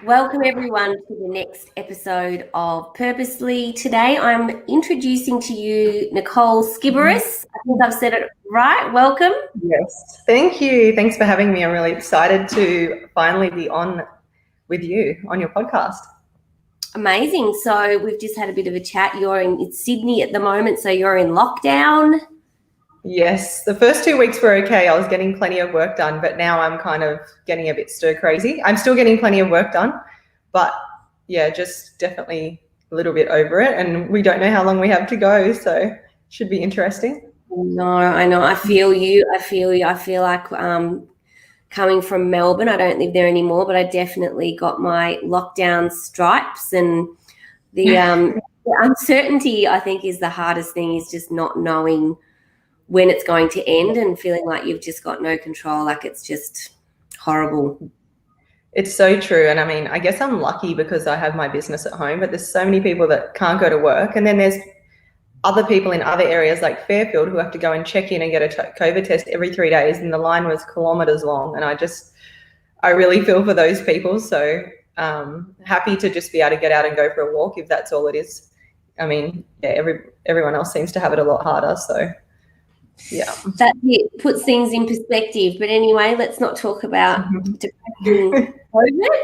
Welcome everyone to the next episode of Purposely. Today I'm introducing to you Nicole Sciberras. I think I've said it right. Welcome. Yes, thank you. Thanks for having me. I'm really excited to finally be on with you on your podcast. Amazing. So we've just had a bit of a chat. You're in Sydney at the moment, so you're in lockdown. Yes, the first 2 weeks were okay. I was getting plenty of work done, but now I'm kind of getting a bit stir crazy. I'm still getting plenty of work done, but yeah, just definitely a little bit over it. And we don't know how long we have to go, so it should be interesting. No, I know. I feel you. I feel like coming from Melbourne, I don't live there anymore, but I definitely got my lockdown stripes, and the uncertainty, I think, is the hardest thing, is just not knowing when it's going to end and feeling like you've just got no control. Like, it's just horrible. It's so true. And I mean, I guess I'm lucky because I have my business at home, but there's so many people that can't go to work. And then there's other people in other areas like Fairfield who have to go and check in and get a COVID test every 3 days. And the line was kilometres long. And I really feel for those people. So happy to just be able to get out and go for a walk if that's all it is. I mean, yeah, everyone else seems to have it a lot harder. So yeah, that puts things in perspective. But anyway, let's not talk about depression.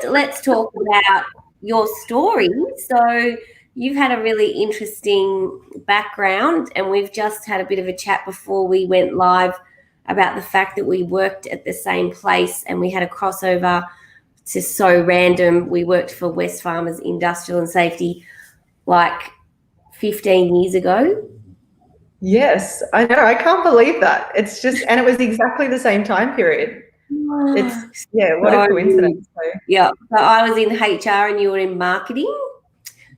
Let's talk about your story. So you've had a really interesting background, and we've just had a bit of a chat before we went live about the fact that we worked at the same place, and we had a crossover. It's just so random. We worked for Wesfarmers Industrial and Safety like 15 years ago. Yes, I know. I can't believe that. It's just, and it was exactly the same time period. It's, yeah, what a coincidence. So, yeah, so I was in HR and you were in marketing.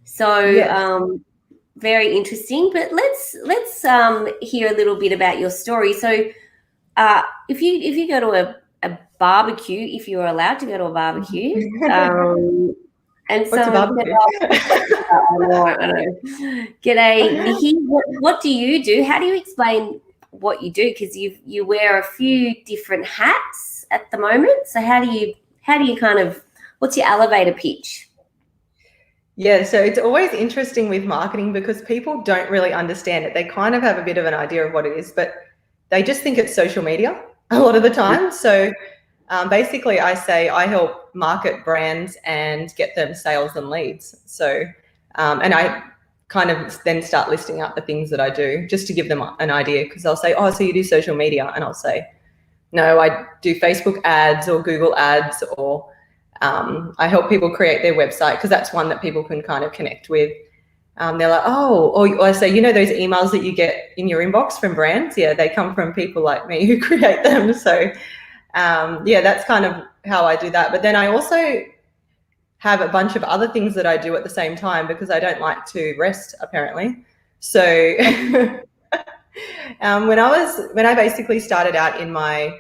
So yes. Very interesting. But let's hear a little bit about your story. So if you go to a barbecue, if you're allowed to go to a barbecue, and What's a barbecue? I know. G'day, Nikki. What do you do? How do you explain what you do? Because you wear a few different hats at the moment. So how do you kind of, what's your elevator pitch? Yeah, so it's always interesting with marketing because people don't really understand it. They kind of have a bit of an idea of what it is, but they just think it's social media a lot of the time. So basically, I say I help market brands and get them sales and leads. So, and I kind of then start listing out the things that I do just to give them an idea, because they'll say, oh, so you do social media? And I'll say, no, I do Facebook ads or Google ads, or I help people create their website, because that's one that people can kind of connect with. They're like, oh, or I say, those emails that you get in your inbox from brands? Yeah, they come from people like me who create them. So yeah, that's kind of how I do that. But then I also have a bunch of other things that I do at the same time, because I don't like to rest, apparently. So when I basically started out in my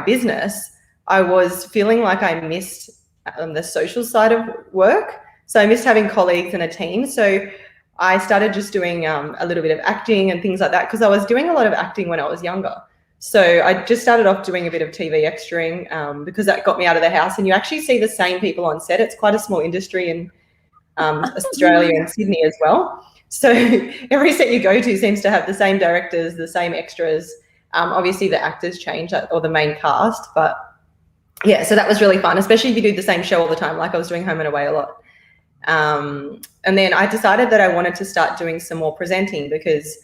business, I was feeling like I missed the social side of work. So I missed having colleagues and a team. So I started just doing a little bit of acting and things like that, because I was doing a lot of acting when I was younger. So I just started off doing a bit of TV extring because that got me out of the house. And you actually see the same people on set. It's quite a small industry in Australia and Sydney as well. So every set you go to seems to have the same directors, the same extras. Obviously the actors change, or the main cast, but yeah, so that was really fun, especially if you do the same show all the time, like I was doing Home and Away a lot. And then I decided that I wanted to start doing some more presenting, because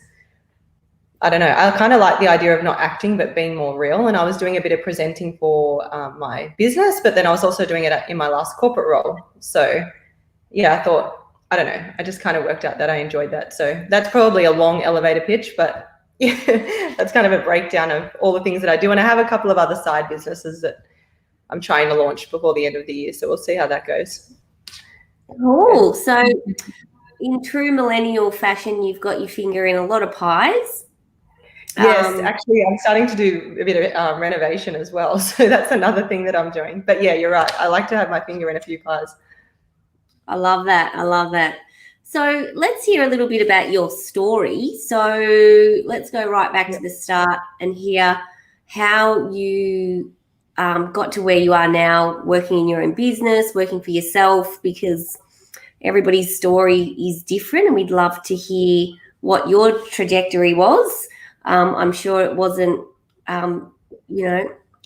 I don't know, I kind of like the idea of not acting but being more real. And I was doing a bit of presenting for my business, but then I was also doing it in my last corporate role. So yeah, I thought, I don't know, I just kind of worked out that I enjoyed that. So that's probably a long elevator pitch, but yeah, that's kind of a breakdown of all the things that I do. And I have a couple of other side businesses that I'm trying to launch before the end of the year. So we'll see how that goes. Cool. So in true millennial fashion, you've got your finger in a lot of pies. Yes, actually, I'm starting to do a bit of renovation as well. So that's another thing that I'm doing. But yeah, you're right. I like to have my finger in a few pies. I love that. I love that. So let's hear a little bit about your story. So let's go right back to the start and hear how you got to where you are now, working in your own business, working for yourself, because everybody's story is different, and we'd love to hear what your trajectory was. I'm sure it wasn't,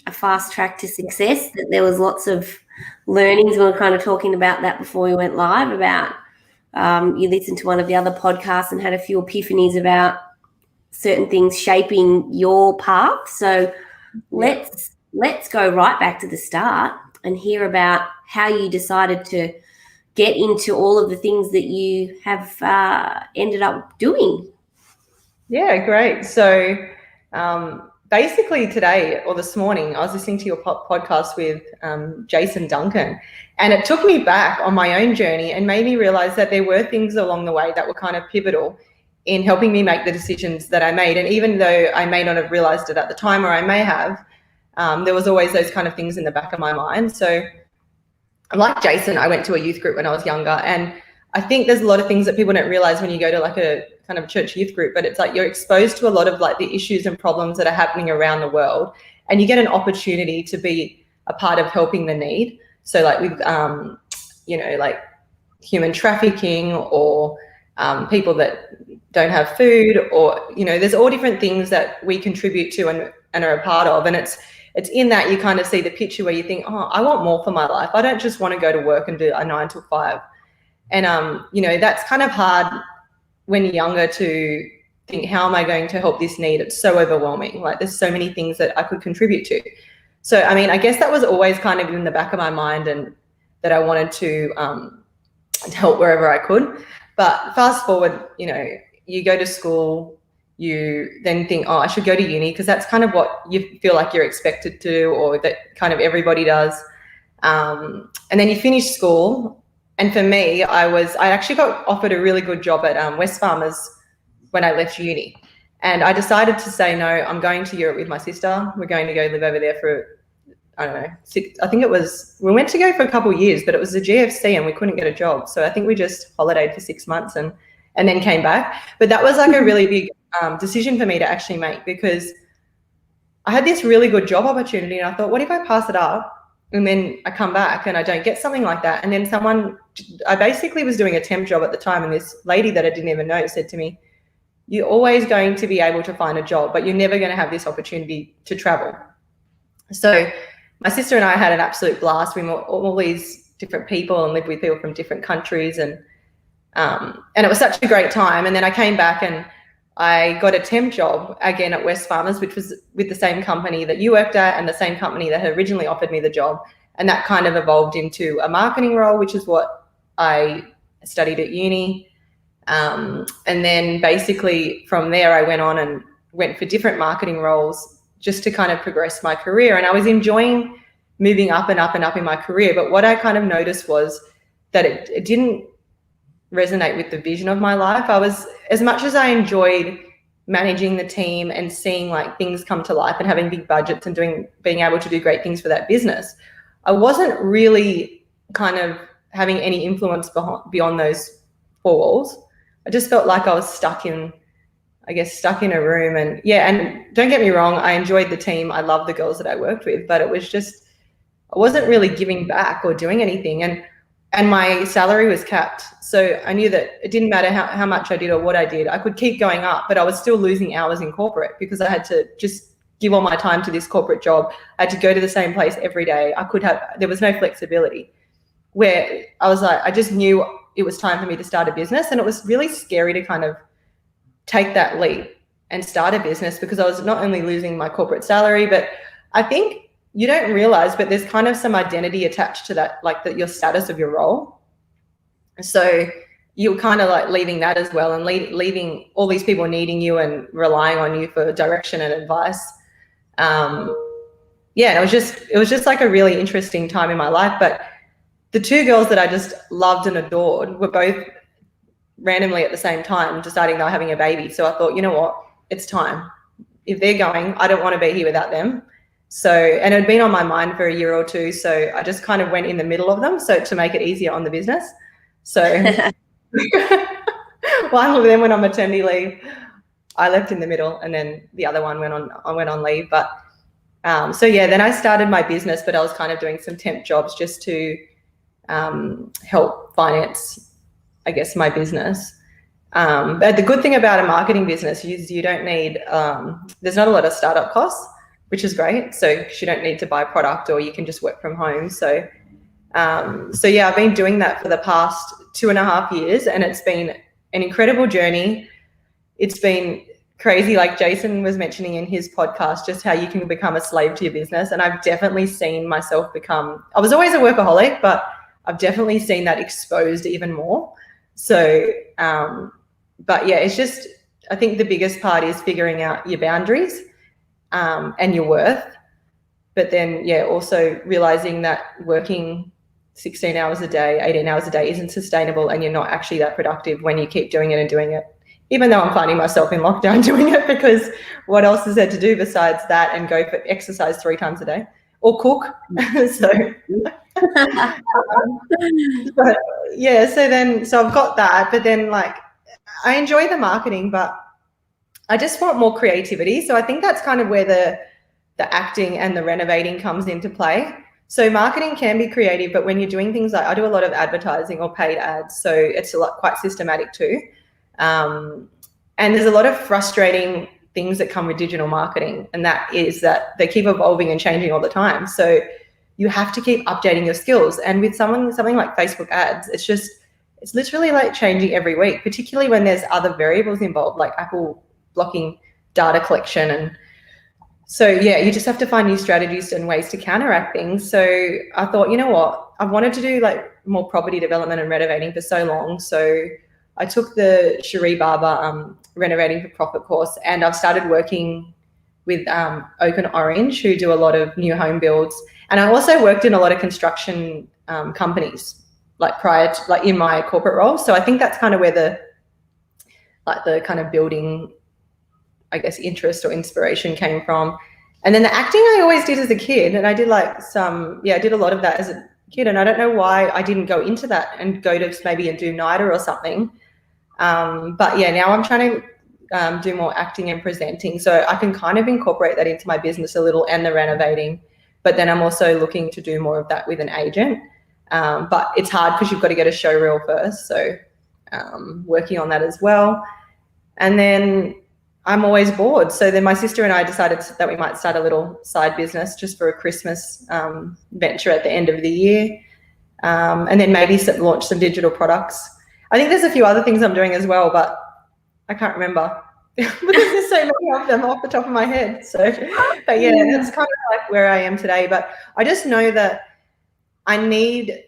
a fast track to success, that there was lots of learnings. We were kind of talking about that before we went live, about you listened to one of the other podcasts and had a few epiphanies about certain things shaping your path. So let's go right back to the start and hear about how you decided to get into all of the things that you have ended up doing. Yeah, great. So basically today or this morning, I was listening to your podcast with Jason Duncan, and it took me back on my own journey and made me realize that there were things along the way that were kind of pivotal in helping me make the decisions that I made. And even though I may not have realized it at the time, or I may have, there was always those kind of things in the back of my mind. So like Jason, I went to a youth group when I was younger, and I think there's a lot of things that people don't realize when you go to like a kind of church youth group, but it's like you're exposed to a lot of like the issues and problems that are happening around the world, and you get an opportunity to be a part of helping the need. So like with, like human trafficking, or people that don't have food, or, there's all different things that we contribute to and are a part of. And it's in that you kind of see the picture where you think, oh, I want more for my life. I don't just want to go to work and do a 9 to 5. And, that's kind of hard when you're younger to think, how am I going to help this need? It's so overwhelming. Like there's so many things that I could contribute to. So, I mean, I guess that was always kind of in the back of my mind, and that I wanted to help wherever I could. But fast forward, you go to school, you then think, oh, I should go to uni, because that's kind of what you feel like you're expected to, or that kind of everybody does. And then you finish school. And for me, I actually got offered a really good job at Wesfarmers when I left uni. And I decided to say, no, I'm going to Europe with my sister. We're going to go live over there for, I don't know, we went to go for a couple of years, but it was the GFC and we couldn't get a job. So I think we just holidayed for 6 months and then came back. But that was like a really big decision for me to actually make, because I had this really good job opportunity, and I thought, what if I pass it up and then I come back and I don't get something like that? And then I basically was doing a temp job at the time, and this lady that I didn't even know said to me, you're always going to be able to find a job, but you're never going to have this opportunity to travel. So my sister and I had an absolute blast. We met all these different people and lived with people from different countries, and it was such a great time. And then I came back and I got a temp job again at Wesfarmers, which was with the same company that you worked at and the same company that had originally offered me the job. And that kind of evolved into a marketing role, which is what I studied at uni. And then basically from there, I went on and went for different marketing roles just to kind of progress my career. And I was enjoying moving up and up and up in my career. But what I kind of noticed was that it didn't resonate with the vision of my life. As much as I enjoyed managing the team and seeing like things come to life and having big budgets and being able to do great things for that business, I wasn't really kind of having any influence beyond those four walls. I just felt like I was stuck in a room. And don't get me wrong, I enjoyed the team. I loved the girls that I worked with, but it was just, I wasn't really giving back or doing anything. And my salary was capped. So I knew that it didn't matter how much I did or what I did. I could keep going up, but I was still losing hours in corporate because I had to just give all my time to this corporate job. I had to go to the same place every day. There was no flexibility, where I was like, I just knew it was time for me to start a business. And it was really scary to kind of take that leap and start a business, because I was not only losing my corporate salary, but I think you don't realize, but there's kind of some identity attached to that, like your status of your role. So you're kind of like leaving that as well, and leaving all these people needing you and relying on you for direction and advice. And it was just like a really interesting time in my life. But the two girls that I just loved and adored were both randomly at the same time deciding they were having a baby. So I thought, you know what, it's time. If they're going, I don't want to be here without them. So, and it had been on my mind for a year or two. So I just kind of went in the middle of them, so to make it easier on the business. So one of them went on maternity leave. I left in the middle, and then the other one went on leave. But So yeah, then I started my business, but I was kind of doing some temp jobs just to help finance, I guess, my business. But the good thing about a marketing business is you don't need, there's not a lot of startup costs, which is great. So you don't need to buy product, or you can just work from home. So yeah, I've been doing that for the past 2.5 years, and it's been an incredible journey. It's been crazy. Like Jason was mentioning in his podcast, just how you can become a slave to your business. And I've definitely seen myself I was always a workaholic, but I've definitely seen that exposed even more. So, but yeah, it's just, I think the biggest part is figuring out your boundaries and your worth. But then, yeah, also realizing that working 16 hours a day, 18 hours a day isn't sustainable, and you're not actually that productive when you keep doing it and doing it. Even though I'm finding myself in lockdown doing it, because what else is there to do besides that and go for exercise 3 times a day or cook? So, but yeah, so I've got that, but then like I enjoy the marketing, but I just want more creativity. So I think that's kind of where the acting and the renovating comes into play. So marketing can be creative, but when you're doing things like, I do a lot of advertising or paid ads, so it's quite systematic too. And there's a lot of frustrating things that come with digital marketing, and that is that they keep evolving and changing all the time. So you have to keep updating your skills. And with something like Facebook ads, it's literally like changing every week, particularly when there's other variables involved, like Apple blocking data collection. And so, yeah, you just have to find new strategies and ways to counteract things. So I thought, you know what, I wanted to do like more property development and renovating for so long. So I took the Cherie Barber Renovating for Profit course, and I've started working with Oak & Orange, who do a lot of new home builds. And I also worked in a lot of construction companies, like prior to, like in my corporate role. So I think that's kind of where the kind of building, I guess, interest or inspiration came from. And then the acting I always did as a kid, and I did I did a lot of that as a kid, and I don't know why I didn't go into that and go to maybe do NIDA or something. But yeah, now I'm trying to do more acting and presenting, so I can kind of incorporate that into my business a little, and the renovating. But then I'm also looking to do more of that with an agent. But it's hard because you've got to get a show reel first. So working on that as well. And then I'm always bored. So then my sister and I decided that we might start a little side business just for a Christmas venture at the end of the year. And then maybe launch some digital products. I think there's a few other things I'm doing as well, but I can't remember because there's so many of them off the top of my head. So, but yeah, that's kind of like where I am today. But I just know that I need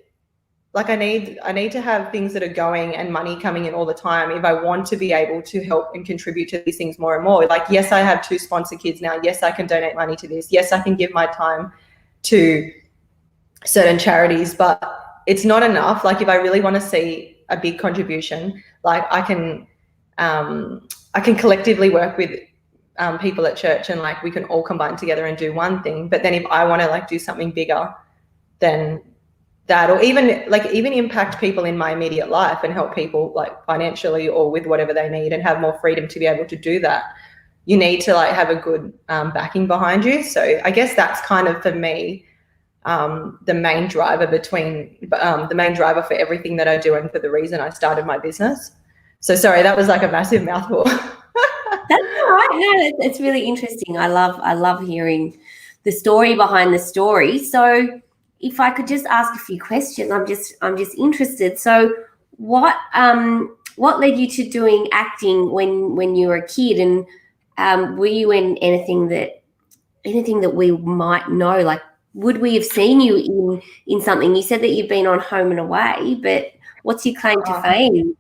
to have things that are going and money coming in all the time if I want to be able to help and contribute to these things more and more. Like, yes, I have 2 sponsor kids now. Yes, I can donate money to this. Yes, I can give my time to certain charities, but it's not enough. Like, if I really want to see a big contribution, like I can collectively work with people at church, and like we can all combine together and do one thing. But then if I want to like do something bigger than that, or even impact people in my immediate life and help people like financially or with whatever they need and have more freedom to be able to do that, you need to like have a good backing behind you. So I guess that's kind of for me the main driver for everything that I do and for the reason I started my business. So sorry, that was like a massive mouthful. That's all right. No, it's really interesting. I love hearing the story behind the story. So if I could just ask a few questions, I'm just interested. So what led you to doing acting when you were a kid, and were you in anything that we might know? Like, would we have seen you in something? You said that you've been on Home and Away, but what's your claim to fame?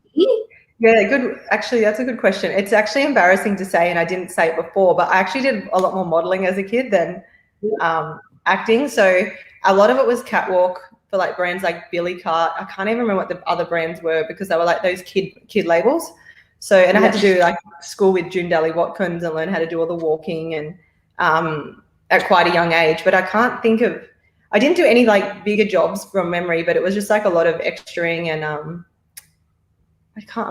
Yeah, good. Actually, that's a good question. It's actually embarrassing to say, and I didn't say it before, but I actually did a lot more modeling as a kid than acting. So a lot of it was catwalk for like brands like Billy Cart. I can't even remember what the other brands were because they were like those kid labels. So, and I had to do like school with June Daly Watkins and learn how to do all the walking and at quite a young age. But I can't think of, I didn't do any like bigger jobs from memory, but it was just like a lot of extraing and I'm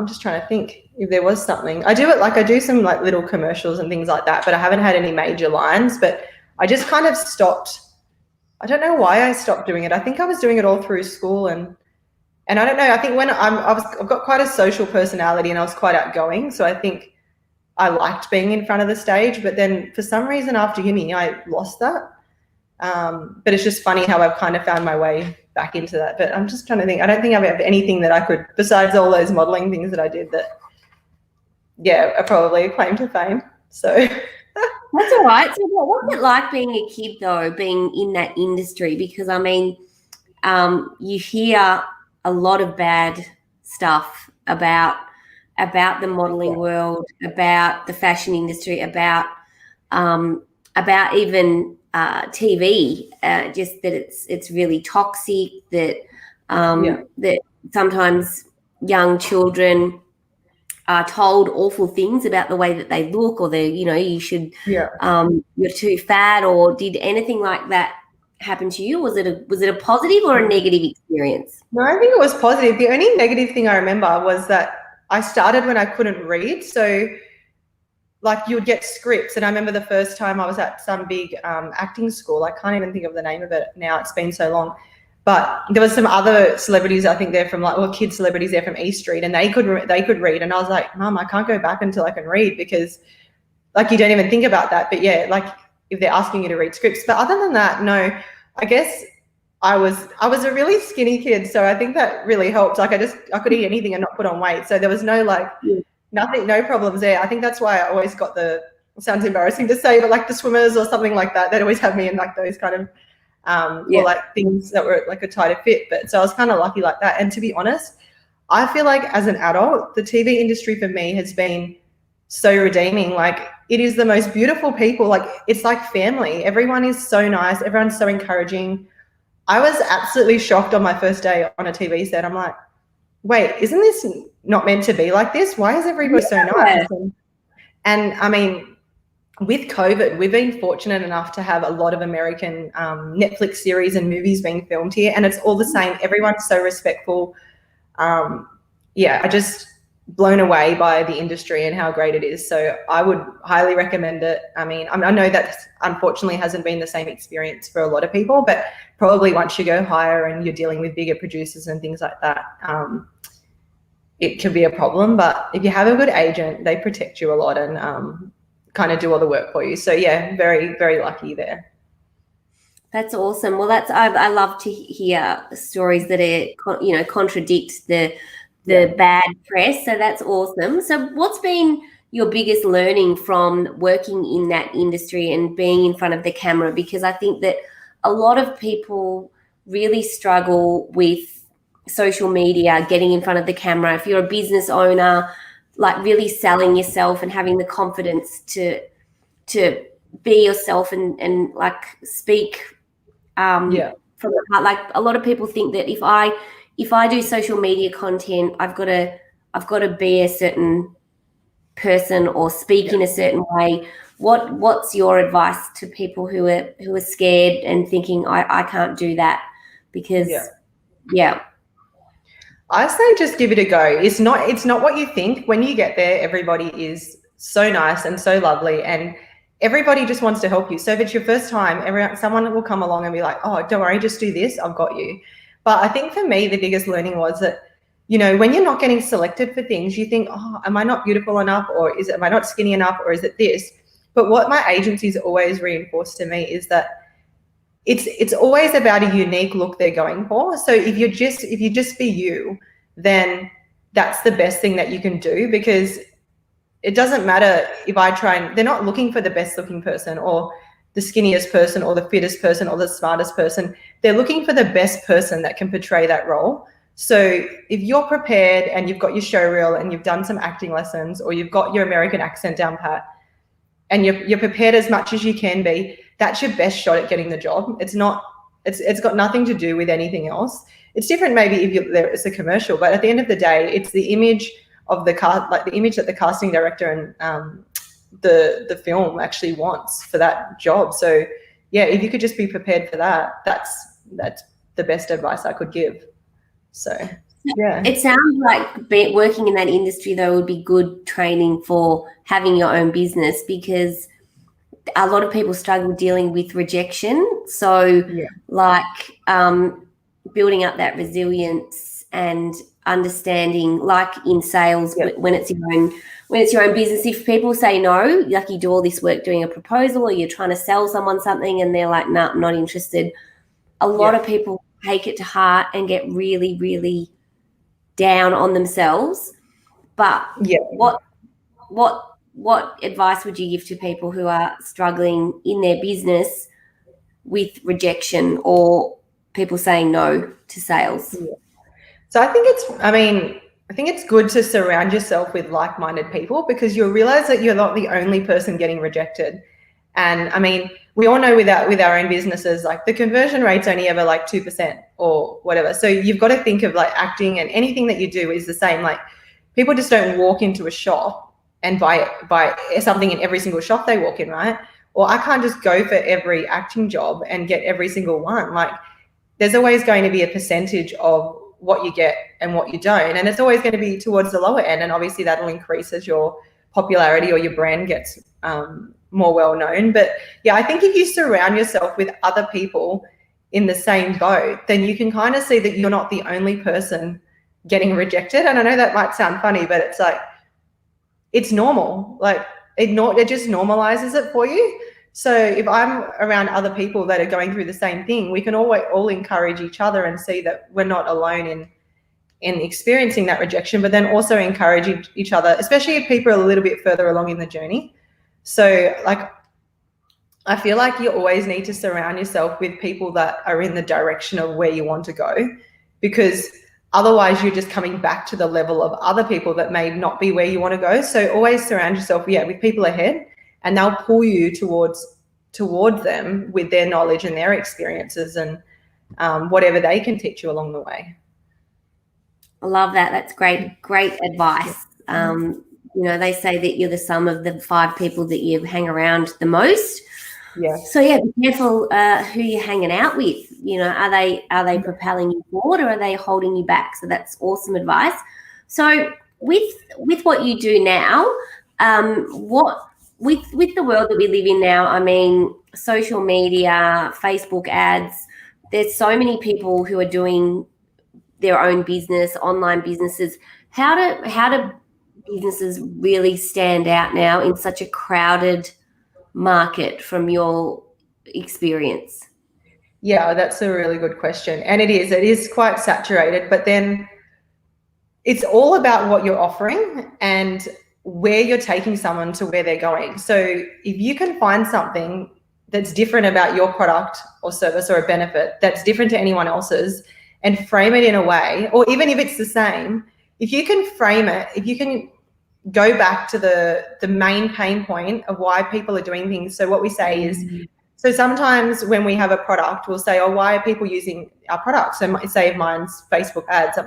just trying to think if there was something. I do some like little commercials and things like that, but I haven't had any major lines. But I just kind of stopped. I don't know why I stopped doing it. I think I was doing it all through school, and I don't know. I think when I've got quite a social personality, and I was quite outgoing, so I think I liked being in front of the stage. But then for some reason after uni, I lost that. But it's just funny how I've kind of found my way back into that. But I'm just trying to think. I don't think I have anything that I could, besides all those modelling things that I did, that are probably a claim to fame. So that's all right. So what's it like being a kid though, being in that industry? Because I mean, you hear a lot of bad stuff about the modelling world, about the fashion industry, about even TV, just that it's really toxic, that that sometimes young children are told awful things about the way that they look, or you should you're too fat, or did anything like that happen to you? Was it a positive or a negative experience? No, I think it was positive. The only negative thing I remember was that I started when I couldn't read. So like you would get scripts, and I remember the first time I was at some big acting school. I can't even think of the name of it now. It's been so long. But there was some other celebrities, I think they're from kid celebrities, they're from East Street, and they could read. And I was like, Mum, I can't go back until I can read, because like you don't even think about that. But yeah, like if they're asking you to read scripts. But other than that, no, I guess I was a really skinny kid. So I think that really helped. Like I could eat anything and not put on weight. So there was no nothing, no problems there. I think that's why I always got it sounds embarrassing to say, but like the swimmers or something like that, they'd always have me in like those kind of, or like things that were like a tighter fit. But so I was kind of lucky like that. And to be honest, I feel like as an adult, the TV industry for me has been so redeeming. Like it is the most beautiful people. Like it's like family. Everyone is so nice. Everyone's so encouraging. I was absolutely shocked on my first day on a TV set. I'm like, wait, isn't this not meant to be like this? Why is everybody so nice? And I mean, with COVID, we've been fortunate enough to have a lot of American Netflix series and movies being filmed here, and it's all the same. Everyone's so respectful. I just blown away by the industry and how great it is. So I would highly recommend it. I mean, I know that unfortunately hasn't been the same experience for a lot of people, but probably once you go higher and you're dealing with bigger producers and things like that, it can be a problem. But if you have a good agent, they protect you a lot and kind of do all the work for you. So yeah, very, very lucky there. That's awesome. Well, I love to hear stories that are, contradict the bad press. So that's awesome. So what's been your biggest learning from working in that industry and being in front of the camera? Because I think that a lot of people really struggle with social media, getting in front of the camera. If you're a business owner, like really selling yourself and having the confidence to be yourself and like speak from the heart. Like a lot of people think that if I do social media content, I've got to be a certain person or speak in a certain way. What's your advice to people who are scared and thinking I can't do that? Because I say just give it a go. It's not what you think. When you get there, everybody is so nice and so lovely, and everybody just wants to help you. So if it's your first time, someone will come along and be like, oh, don't worry, just do this, I've got you. But I think for me, the biggest learning was that, when you're not getting selected for things, you think, oh, am I not beautiful enough? Or am I not skinny enough? Or is it this? But what my agencies always reinforced to me is that it's always about a unique look they're going for. So if you just be you, then that's the best thing that you can do, because it doesn't matter if I try and they're not looking for the best looking person or the skinniest person or the fittest person or the smartest person. They're looking for the best person that can portray that role. So if you're prepared and you've got your show reel and you've done some acting lessons, or you've got your American accent down pat, and you're prepared as much as you can be, that's your best shot at getting the job. It's got nothing to do with anything else. It's different maybe if it's a commercial, but at the end of the day, it's the image of the cast, like the image that the casting director and the film actually wants for that job. So yeah, if you could just be prepared for that, that's the best advice I could give. So yeah. It sounds like working in that industry though would be good training for having your own business, because a lot of people struggle dealing with rejection. So building up that resilience and understanding, like in sales, when it's your own business, if people say no, like you do all this work doing a proposal or you're trying to sell someone something and they're like, nah, I'm not interested. A lot of people take it to heart and get really, really down on themselves. But what advice would you give to people who are struggling in their business with rejection or people saying no to sales? So I think it's good to surround yourself with like-minded people, because you'll realize that you're not the only person getting rejected. And I mean, we all know with our own businesses, like the conversion rate's only ever like 2% or whatever. So you've got to think of like acting, and anything that you do is the same. Like people just don't walk into a shop and buy something in every single shop they walk in, right? Or I can't just go for every acting job and get every single one. Like there's always going to be a percentage of what you get and what you don't. And it's always going to be towards the lower end. And obviously that'll increase as your popularity or your brand gets more well known. But yeah, I think if you surround yourself with other people in the same boat, then you can kind of see that you're not the only person getting rejected. And I know that might sound funny, but it's like, it's normal. Like it just normalizes it for you. So if I'm around other people that are going through the same thing, we can all encourage each other and see that we're not alone in experiencing that rejection, but then also encourage each other, especially if people are a little bit further along in the journey. So like, I feel like you always need to surround yourself with people that are in the direction of where you want to go, because otherwise you're just coming back to the level of other people that may not be where you want to go. So always surround yourself, with people ahead, and they'll pull you toward them with their knowledge and their experiences and whatever they can teach you along the way. I love that. That's great advice. They say that you're the sum of the 5 people that you hang around the most. Yeah. So be careful who you're hanging out with. Are they propelling you forward or are they holding you back? So that's awesome advice. So with what you do now, with the world that we live in now, I mean, social media, Facebook ads, there's so many people who are doing their own business, online businesses. How do businesses really stand out now in such a crowded market from your experience? Yeah, that's a really good question. And it is quite saturated, but then it's all about what you're offering and where you're taking someone to where they're going. So if you can find something that's different about your product or service or a benefit that's different to anyone else's and frame it in a way, or even if it's the same, if you can frame it, if you can go back to the main pain point of why people are doing things. So what we say is, so sometimes when we have a product, we'll say, oh, why are people using our product? So say if mine's Facebook ads,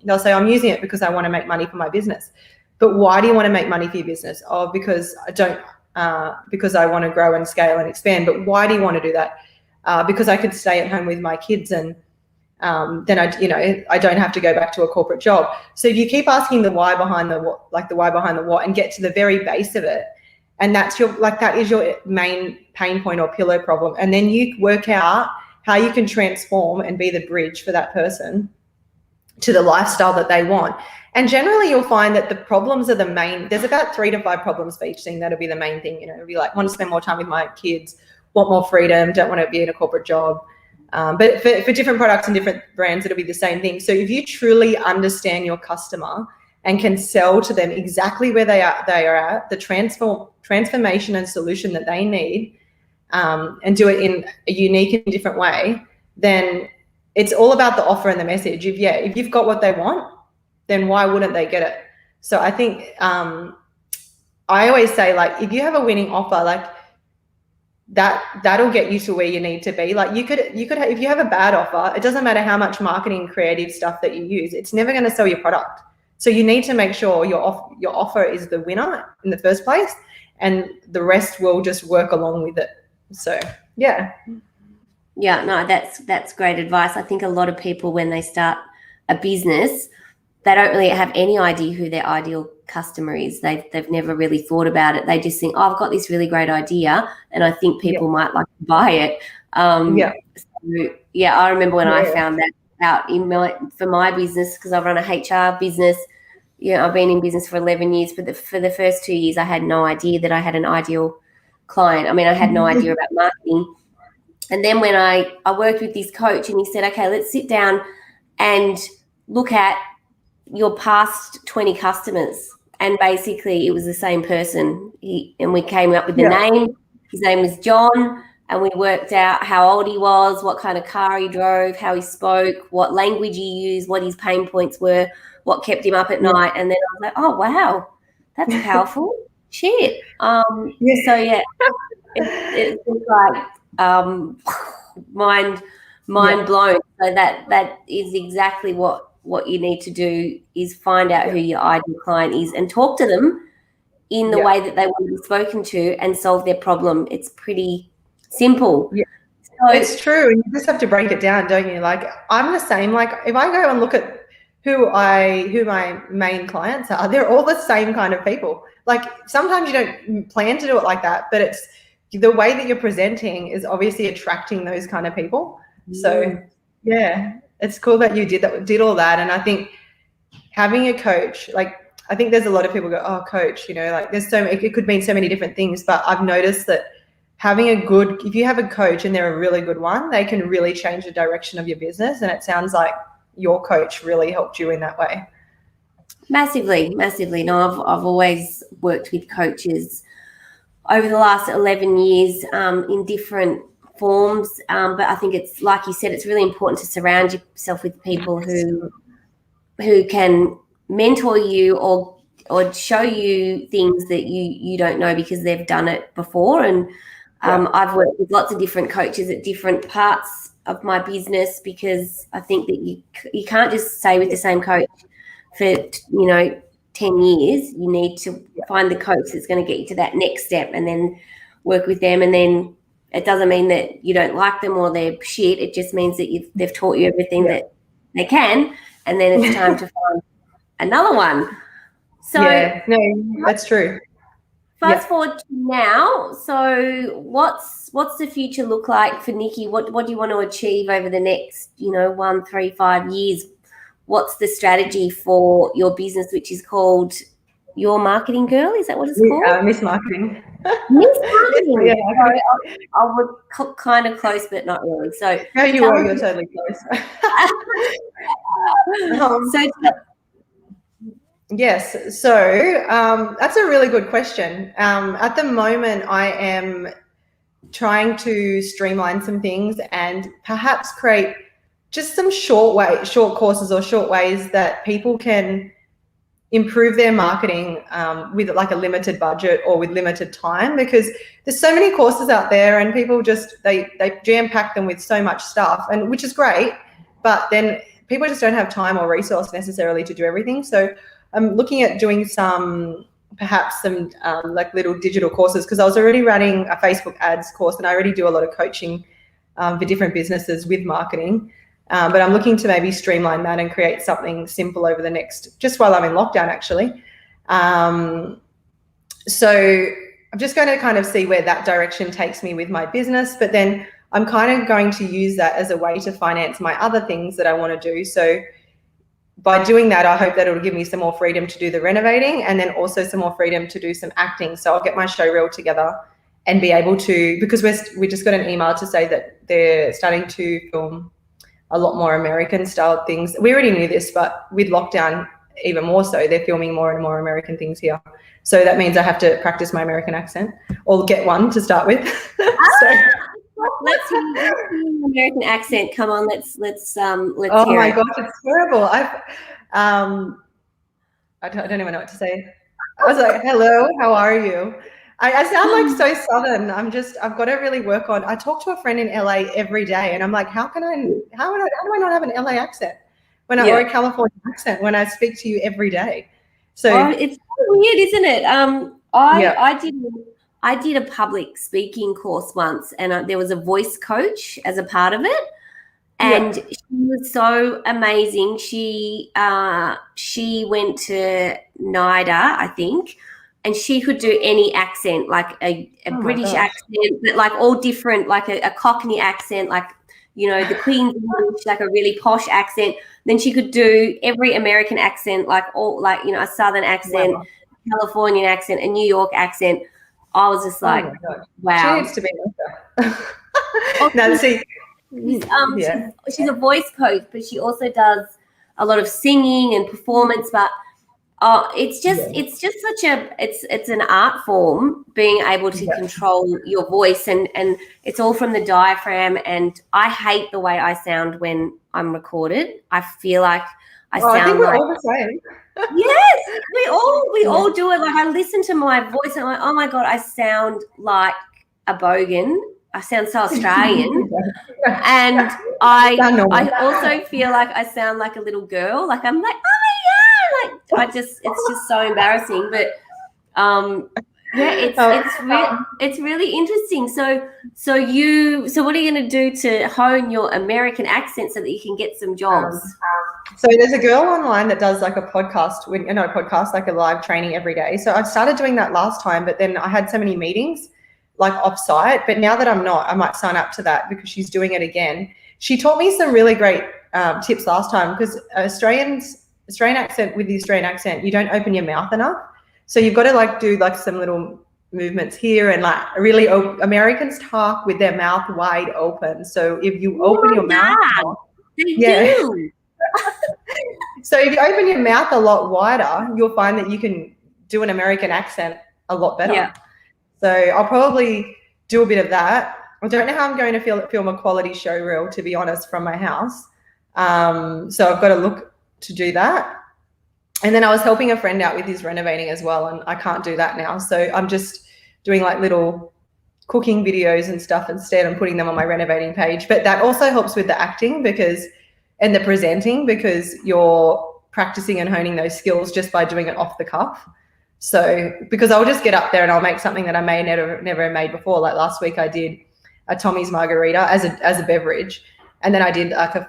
they'll say, I'm using it because I want to make money for my business. But why do you want to make money for your business? Oh, because because I want to grow and scale and expand. But why do you want to do that? Because I could stay at home with my kids and then I don't have to go back to a corporate job. So if you keep asking the why behind the what, like the why behind the what, and get to the very base of it, and that is your main pain point or pillar problem, and then you work out how you can transform and be the bridge for that person to the lifestyle that they want. And generally you'll find that the problems are there's about 3 to 5 problems for each thing that'll be the main thing. It'll be like, want to spend more time with my kids, want more freedom, don't want to be in a corporate job. But for different products and different brands, it'll be the same thing. So if you truly understand your customer and can sell to them exactly where they are at, the transformation and solution that they need, and do it in a unique and different way, then it's all about the offer and the message. If you've got what they want, then why wouldn't they get it? So I think I always say, like, if you have a winning offer, like that'll get you to where you need to be. Like you could if you have a bad offer, it doesn't matter how much marketing creative stuff that you use, it's never going to sell your product. So you need to make sure your offer is the winner in the first place, and the rest will just work along with it. So yeah, no, that's great advice. I think a lot of people, when they start a business, they don't really have any idea who their ideal customer is. They've never really thought about it. They just think, oh, I've got this really great idea and I think people might like to buy it. So, I remember when I found that out for my business, because I run a HR business. I've been in business for 11 years, but for the first 2 years, I had no idea that I had an ideal client. I mean, I had no idea about marketing. And then when I worked with this coach and he said, okay, let's sit down and look at your past 20 customers. And basically it was the same person. And we came up with the name. His name was John. And we worked out how old he was, what kind of car he drove, how he spoke, what language he used, what his pain points were, what kept him up at night. And then I was like, oh, wow, that's powerful. Shit. It's like mind blown. So that is exactly what you need to do, is find out who your ideal client is and talk to them in the way that they want to be spoken to and solve their problem. It's pretty simple. So, it's true. And you just have to break it down, don't you? Like, I'm the same. Like, if I go and look at who my main clients are, they're all the same kind of people. Like, sometimes you don't plan to do it like that, but it's the way that you're presenting is obviously attracting those kind of people. So it's cool that you did all that. And I think having a coach, like, I think there's a lot of people go, oh, coach, like there's it could mean so many different things, but I've noticed that if you have a coach and they're a really good one, they can really change the direction of your business. And it sounds like your coach really helped you in that way. Massively. No, I've always worked with coaches over the last 11 years in different forms. But I think it's, like you said, it's really important to surround yourself with people who can mentor you or show you things that you don't know because they've done it before. And I've worked with lots of different coaches at different parts of my business, because I think that you can't just stay with the same coach for 10 years. You need to find the coach that's going to get you to that next step and then work with them. And then it doesn't mean that you don't like them or they're shit. It just means that they've taught you everything that they can, and then it's time to find another one. So that's true. Fast forward to now. So what's the future look like for Nikki? What do you want to achieve over the next 1, 3, 5 years? What's the strategy for your business, which is called Your Marketing Girl? Is that what it's called? Miss Marketing. Miss Marketing. Sorry, I was kind of close, but not really. So no, you're totally close. Yes. So that's a really good question. At the moment, I am trying to streamline some things and perhaps create just some short courses or short ways that people can improve their marketing with like a limited budget or with limited time, because there's so many courses out there and people just they jam pack them with so much stuff, and which is great, but then people just don't have time or resource necessarily to do everything. So I'm looking at doing perhaps some like little digital courses, because I was already running a Facebook ads course and I already do a lot of coaching for different businesses with marketing. But I'm looking to maybe streamline that and create something simple over the next, just while I'm in lockdown actually. So I'm just going to kind of see where that direction takes me with my business, but then I'm kind of going to use that as a way to finance my other things that I want to do. So by doing that, I hope that it'll give me some more freedom to do the renovating, and then also some more freedom to do some acting. So I'll get my show reel together and be able to, because we just got an email to say that they're starting to film a lot more American style things. We already knew this, but with lockdown, even more so, they're filming more and more American things here. So that means I have to practice my American accent, or get one to start with. Let's hear the American accent. Come on, let's hear it. Oh my gosh, it's terrible. I don't even know what to say. I was like, hello, how are you? I sound like so Southern. I've got to really work on. I talk to a friend in LA every day, and I'm like, how do I not have an LA accent or a California accent when I speak to you every day? So it's weird, isn't it? I did a public speaking course once, and there was a voice coach as a part of it. And she was so amazing. She went to NIDA, I think, and she could do any accent, like a British accent, but like all different, like a Cockney accent, like, you know, the Queen's English, like a really posh accent. Then she could do every American accent, like all, like, you know, a Southern accent, Californian accent, a New York accent. I was just like, wow. She needs to be like that. Now, see, she's a voice coach, but she also does a lot of singing and performance. But it's just such a it's an art form, being able to control your voice, and it's all from the diaphragm. And I hate the way I sound when I'm recorded. I feel like I sound I think we're like, all the same. Yes, we all do it. Like, I listen to my voice and I'm like, oh my God, I sound like a bogan. I sound so Australian. And I also feel like I sound like a little girl. Like, I'm like, oh my God. Like, it's just so embarrassing. But it's really interesting. So what are you going to do to hone your American accent so that you can get some jobs? So there's a girl online that does like a podcast, like a live training every day. So I've started doing that last time, but then I had so many meetings like off-site. But now that I'm not, I might sign up to that because she's doing it again. She taught me some really great tips last time, because Australian accent, with the Australian accent, you don't open your mouth enough. So you've got to like do like some little movements here, and like really Americans talk with their mouth wide open. So if you open your mouth, they do. So if you open your mouth a lot wider, you'll find that you can do an American accent a lot better. Yeah. So I'll probably do a bit of that. I don't know how I'm going to film a quality show reel, to be honest, from my house. So I've got to look to do that. And then I was helping a friend out with his renovating as well, and I can't do that now. So I'm just doing like little cooking videos and stuff instead, and putting them on my renovating page. But that also helps with the acting and the presenting, because you're practicing and honing those skills just by doing it off the cuff. So because I'll just get up there and I'll make something that I may never made before. Like last week I did a Tommy's margarita as a beverage, and then I did like a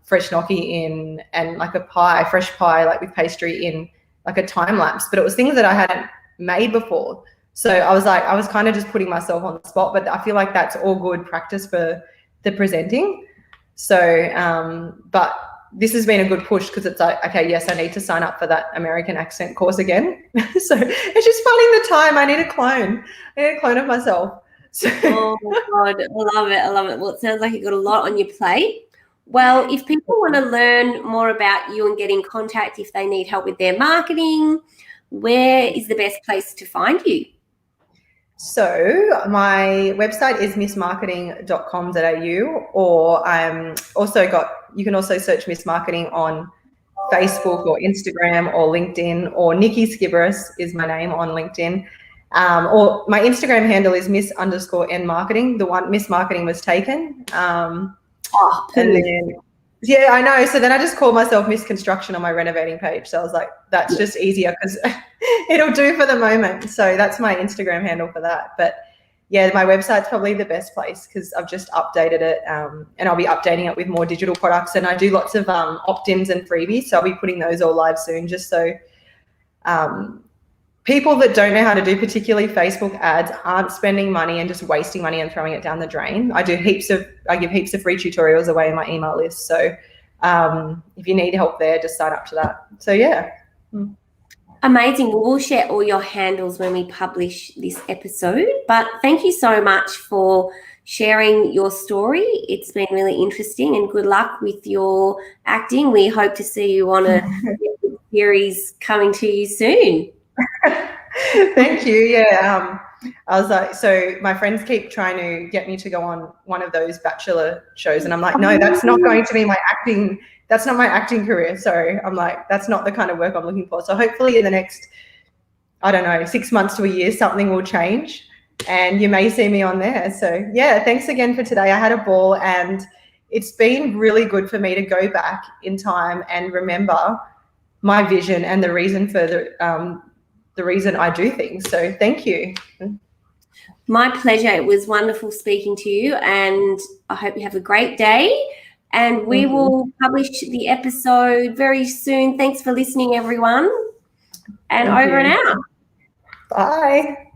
fresh gnocchi and like a fresh pie, like with pastry in like a time lapse. But it was things that I hadn't made before. So I was kind of just putting myself on the spot, but I feel like that's all good practice for the presenting. So, but this has been a good push, because it's like, okay, yes, I need to sign up for that American accent course again. So it's just finding the time. I need a clone of myself. So. Oh my God, I love it. Well, it sounds like you've got a lot on your plate. Well, if people want to learn more about you and get in contact if they need help with their marketing, where is the best place to find you? So my website is missmarketing.com.au, or you can also search Miss Marketing on Facebook or Instagram or LinkedIn, or Nikki Sciberras is my name on LinkedIn. Or my Instagram handle is miss_n_marketing. The one Miss Marketing was taken. And then, yeah, I know. So then I just called myself Miss Construction on my renovating page. So I was like, that's just easier because it'll do for the moment. So that's my Instagram handle for that. But yeah, my website's probably the best place because I've just updated it, and I'll be updating it with more digital products. And I do lots of opt-ins and freebies. So I'll be putting those all live soon, just so people that don't know how to do particularly Facebook ads aren't spending money and just wasting money and throwing it down the drain. I give heaps of free tutorials away in my email list. So if you need help there, just sign up to that. So yeah. Amazing. We'll share all your handles when we publish this episode. But thank you so much for sharing your story. It's been really interesting, and good luck with your acting. We hope to see you on a series coming to you soon. Thank you. Yeah. I was like, so my friends keep trying to get me to go on one of those Bachelor shows, and I'm like, no, that's not going to be my acting. That's not my acting career. So I'm like, that's not the kind of work I'm looking for. So hopefully in the next, 6 months to a year, something will change and you may see me on there. So yeah, thanks again for today. I had a ball, and it's been really good for me to go back in time and remember my vision and the reason for the reason I do things. So thank you. My pleasure. It was wonderful speaking to you, and I hope you have a great day. and we will publish the episode very soon. Thanks for listening, everyone. And over and out. Bye.